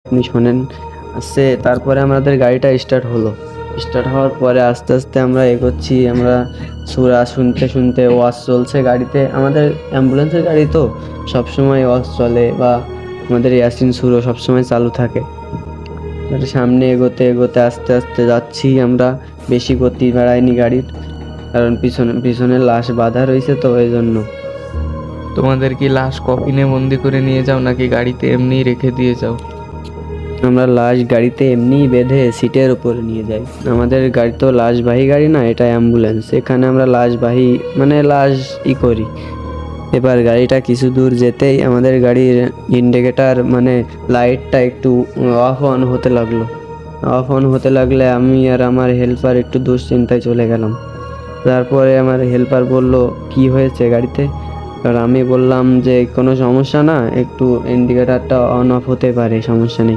আপনি শোনেন। তারপরে আমাদের গাড়িটা স্টার্ট হলো। স্টার্ট হওয়ার পরে আস্তে আস্তে আমরা এগোচ্ছি। আমরা সুরা শুনতে শুনতে ওয়াজ চলছে গাড়িতে। আমাদের অ্যাম্বুলেন্সের গাড়ি তো সবসময় ওয়াজ চলে, বা আমাদের ইয়াসিন সুরও সবসময় চালু থাকে। সামনে এগোতে এগোতে আস্তে আস্তে যাচ্ছি আমরা। বেশি গতি বাড়ায়নি গাড়ির, কারণ পিছনে পিছনে লাশ বাঁধা রয়েছে তো এই জন্য। তোমাদের কি লাশ কফিনে বন্দি করে নিয়ে যাও নাকি গাড়িতে এমনিই রেখে দিয়ে যাও? আমরা লাশ গাড়িতে এমনিই বেঁধে সিটের উপরে নিয়ে যাই। আমাদের গাড়ি তো লাশবাহী গাড়ি না, এটা অ্যাম্বুলেন্স। এখানে আমরা লাশবাহী মানে লাশ করি। এবার গাড়িটা কিছু দূর যেতেই আমাদের গাড়ির ইন্ডিকেটার মানে লাইটটা একটু অফ অন হতে লাগলো। অফ অন হতে লাগলে আমি আর আমার হেল্পার একটু দুশ্চিন্তায় চলে গেলাম। তারপরে আমার হেল্পার বলল, কি হয়েছে গাড়িতে? আর আমি বললাম যে কোনো সমস্যা না, একটু ইন্ডিকেটারটা অন অফ হতে পারে, সমস্যা নেই।